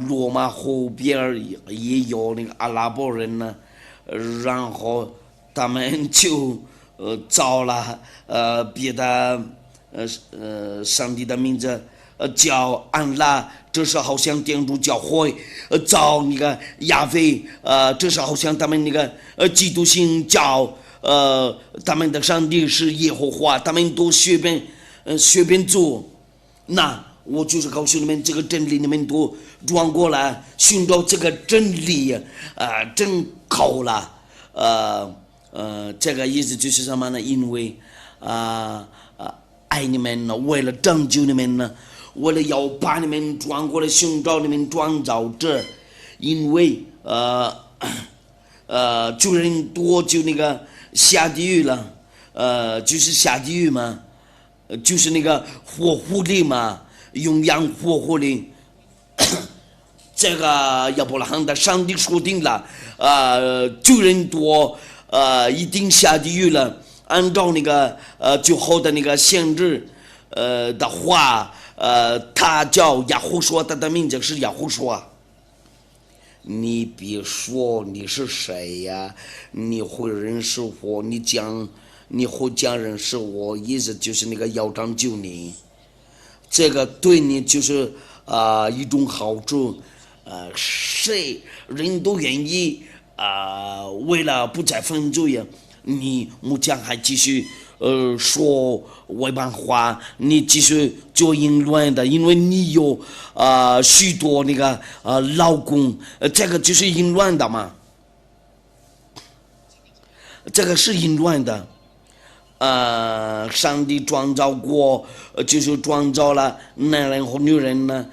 罗马后边也有阿拉伯人呢，然后他们就造了别的上帝的名字，叫安拉，这是好像天主教会造亚非，这是好像他们基督信教，他们的上帝是耶和华，他们都随便做。那我就是告诉你们这个真理，你们都转过来寻找这个真理，真够了。这个意思就是什么呢？因为爱你们呢，为了拯救你们呢，为了要把你们转过来寻找你们转到这，因为就人多就下地狱了，就是下地狱嘛，就是火狐狸嘛，永远火狐狸。这个亚伯拉罕的上帝说定了，就人多，一定下地狱了。按照最后的限制的话，他叫亚胡说，他的名字是亚胡说。你别说你是谁呀，你会认识我，你会讲认识我，意思就是要拯救你，这个对你就是一种好处。谁人都愿意为了不再犯罪呀，你目前还继续说外邦话，你继续做淫乱的，因为你有许多老公，这个就是淫乱的嘛，这个是淫乱的。上帝创造过，就是创造了男人和女人呢。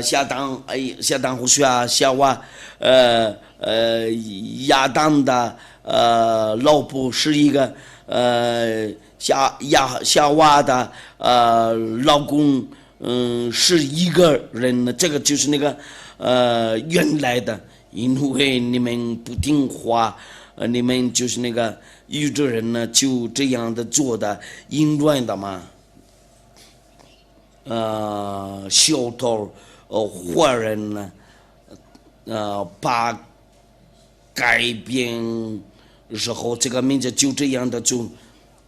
夏当和夏娃，亚当的老婆是一个夏娃的老公，是一个人呢。这个就是原来的，因为你们不听话，你们就是有的人呢就这样的做的淫乱的嘛，小偷坏人呢，把改变时候这个名字就这样的做，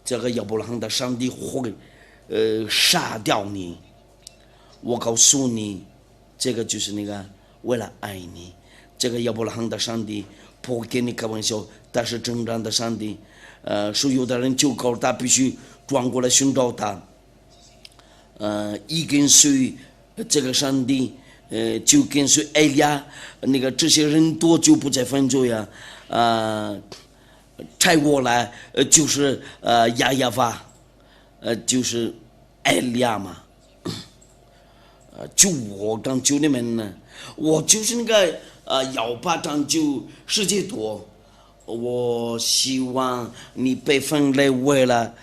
这个亚伯拉罕的上帝会杀掉你。我告诉你，这个就是为了爱你，这个亚伯拉罕的上帝不会跟你开玩笑，他是真正的上帝。所有的人就告诉他必须转过来寻找他，一跟随这个上帝，就跟随埃利亚，这些人多就不再犯罪呀，拆过来就是亚亚法，就是埃利亚嘛，就我拯救你们呢，我就是要把拯救世界多。我希望你被分类为了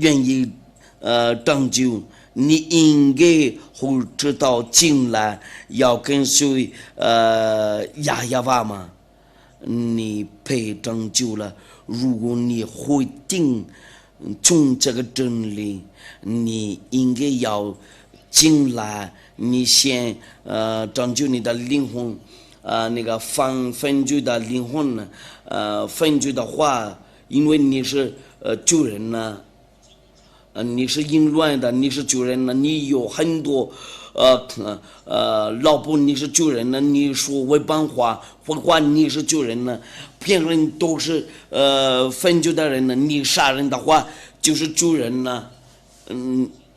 愿意拯救，你应该会知道进来要跟随亚亚法嘛，你被拯救了。如果你会定从这个真理，你应该要进来，你先拯救你的灵魂，那个分居的灵魂呢，分居的话，因为你是救人呢，你是淫乱的，你是救人呢，你有很多老婆你是救人呢，你说违反话，或者你是救人呢，别人都是分居的人呢，你杀人的话就是救人呢，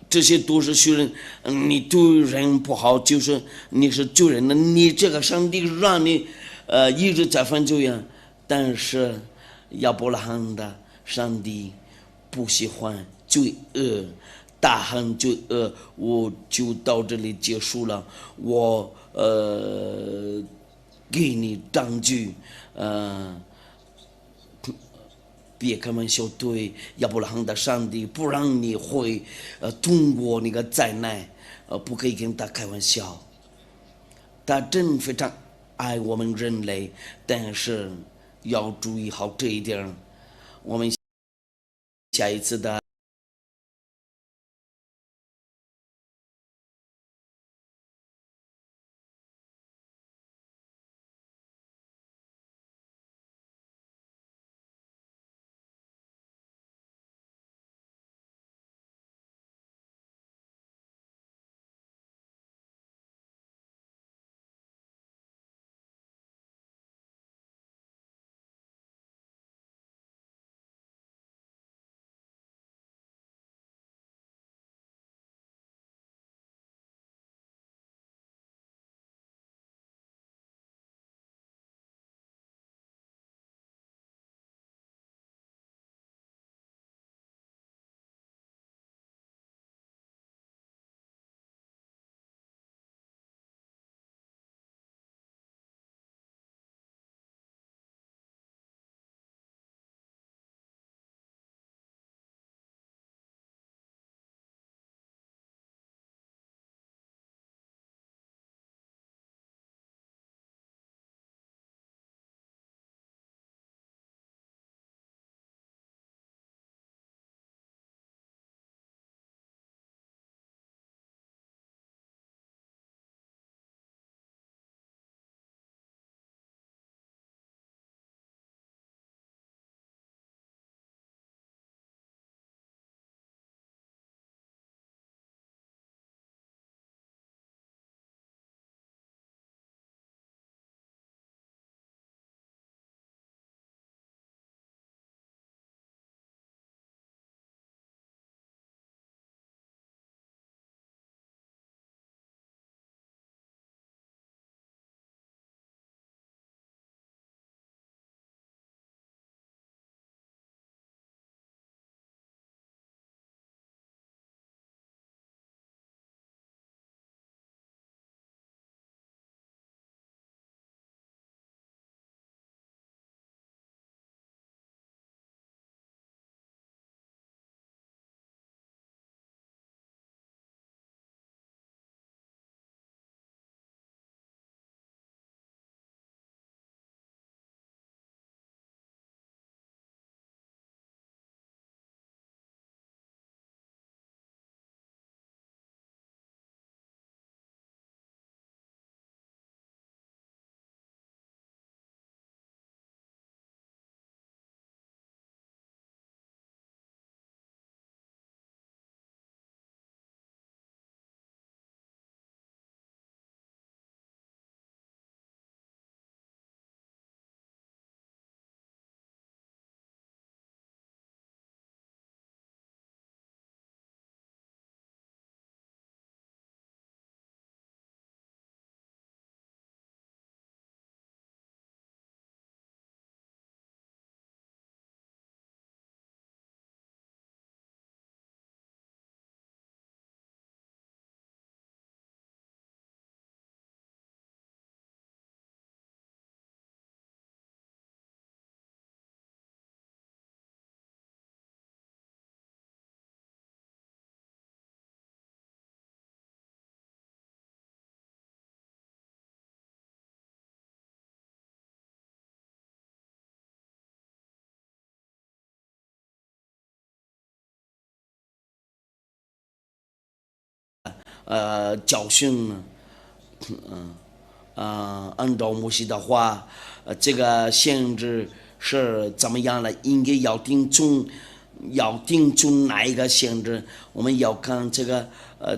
这些都是学人，你对人不好，就是你是救人的，你这个上帝让你一直在犯罪呀，但是亚伯拉罕的上帝不喜欢罪恶，大喊罪恶，我就到这里结束了。我给你证据，别开玩笑，对亚伯拉罕的上帝不让你会通过那个灾难，不可以跟他开玩笑。他真非常爱我们人类，但是要注意好这一点。我们下一次的。教训呢，按照摩西的话，这个限制是怎么样呢？应该要定中哪一个限制？我们要看这个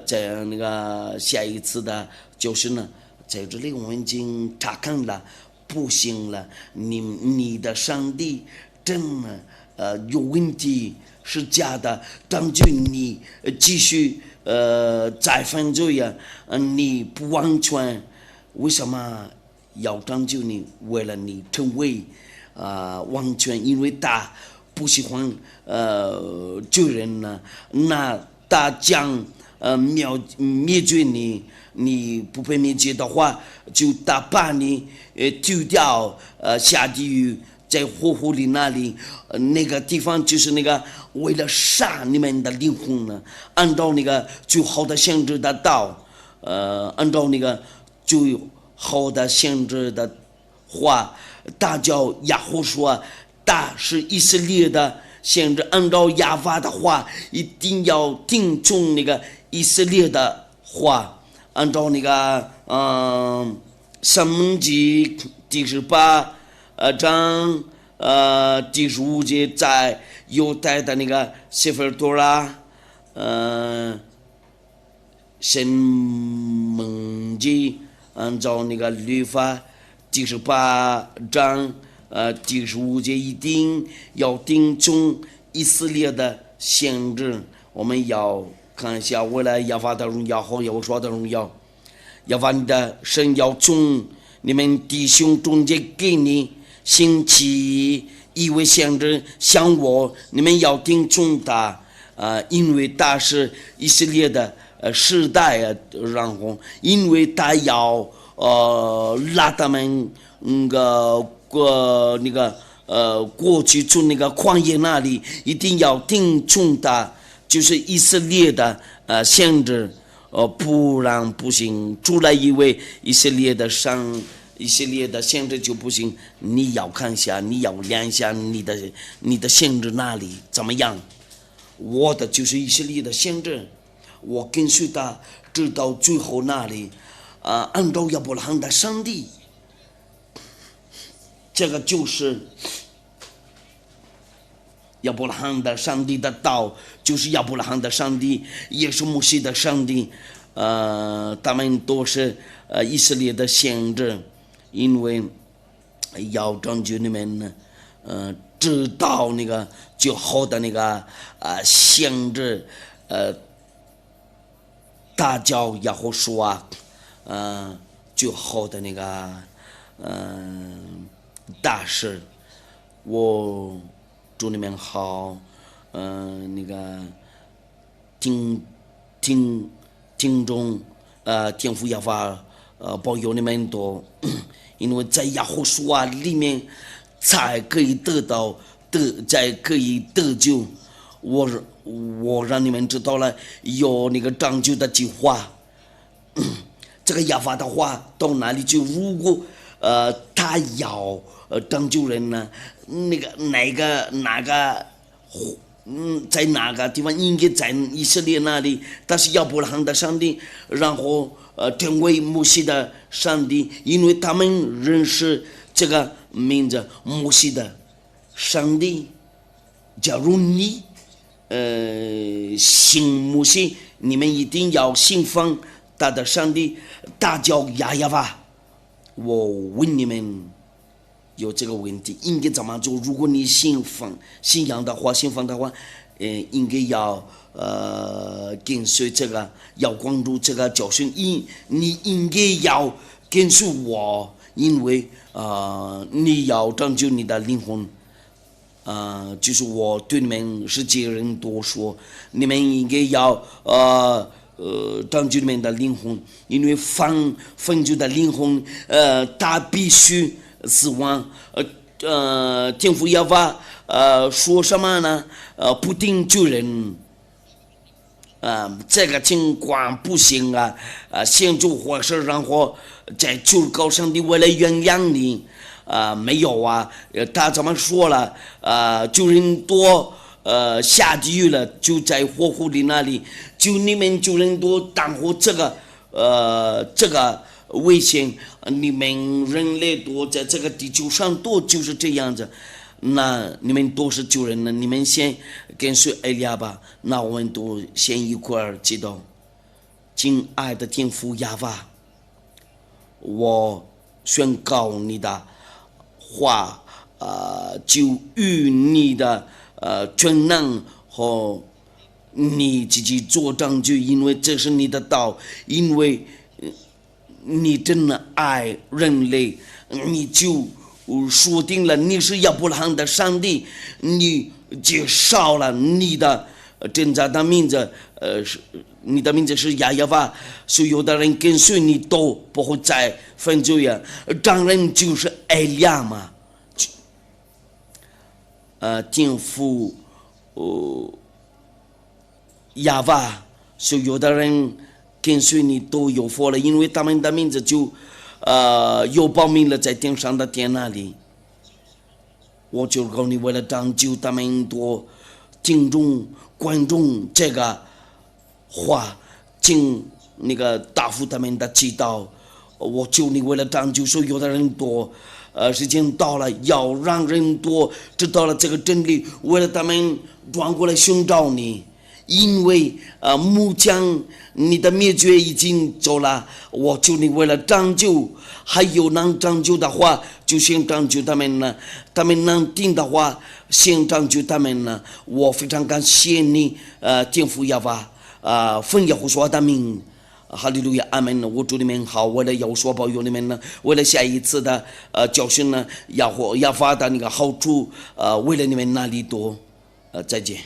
在那个下一次的就是呢，在这里我们已经查看了，不行了，你的上帝真的有问题，是假的，根据你继续再犯罪呀，你不完全。为什么要拯救你？为了你成为完全，因为他不喜欢罪人呢，那他将灭绝你，你不被灭绝的话，就他把你丢掉下地狱，在火湖里那里，那个地方就是那个为了杀你们的灵魂呢，按照那个最好的限制的道，按照那个最好的限制的话，大叫亚胡说，大是以色列的限制，按照亚法的话，一定要听从那个以色列的话，按照那个申命记第18章第15节，在犹太的那个sefer多拉申命记。按照那个律法第18章第15节，一定要听从以色列的限制。我们要看一下，为了亚法的荣耀和耶和华的荣耀，亚法你的神要从你们弟兄中间给你兴起一位先知，像我，你们要听从他，因为他是以色列的时代然后因为他要拉他们过去从那个旷野那里，一定要听从他，就是以色列的限制，不然不行。出来一位以色列的限制就不行。你要看一下，你要量一下你的限制那里怎么样？我的就是以色列的限制，我跟随他直到最后那里，按照亚伯拉罕的上帝，这个就是亚伯拉罕的上帝的道，就是亚伯拉罕的上帝，也是摩西的上帝，他们都是以色列的先知，因为要拯救你们呢，知道那个最好的那个先知，大叫亚胡说最好的那个大事，我祝你们好，那个听众天父亚法保佑你们多，因为在亚胡说里面才可以才可以得救。我让你们知道了有那个拯救的计划。这个亚法的话到哪里去？如果他要拯救人呢？在哪个地方？应该在以色列那里。但是亚伯拉罕的上帝，然后成为摩西的上帝，因为他们认识这个名字摩西的上帝。假如你信摩西，你们一定要信奉他的上帝，大叫亚法。我问你们有这个问题应该怎么做？如果你信奉的话，应该要跟随这个，要关注这个教训。你应该要跟随我，因为你要拯救你的灵魂。就是我对你们世界人都说，你们应该要拯救你们的灵魂，因为犯罪的灵魂，他必须死亡。天父亚法说什么呢？不定罪人。这个情况不行啊！先做坏事，然后再求告上帝为了原谅你。没有啊，他怎么说了？救人多，下地狱了，就在火湖里那里，就你们就人多挡护这个危险，你们人类多在这个地球上多就是这样子。那你们都是救人了，你们先跟随艾利亚吧。那我们都先一块儿祈祷。亲爱的天父亚法，我宣告你的话，就与你的全能和你自己做证据，因为这是你的道，因为你真的爱人类，你就说定了你是亚伯拉罕的上帝，你介绍了你的真正的名字，你的名字是亚法，所有的人跟随你都不会再犯罪呀。当然就是艾利亚嘛，天父亚法，所有的人跟随你都有福了，因为他们的名字就有报名了在天上的天那里。我就告你，为了拯救他们多听众观众这个话，请那个答复他们的祈祷。我求你，为了拯救所有的人多，时间到了，要让人多知道了这个真理，为了他们转过来寻找你。因为目前你的灭绝已经走了，我求你为了拯救，还有能拯救的话，就先拯救他们了。他们能听的话，先拯救他们了。我非常感谢你，天父亚法，奉耶和华的名，哈利路亚，阿门。我祝你们好，为了有所保佑你们呢，为了下一次的教训呢，亚法的那个好处，为了你们那里多，再见。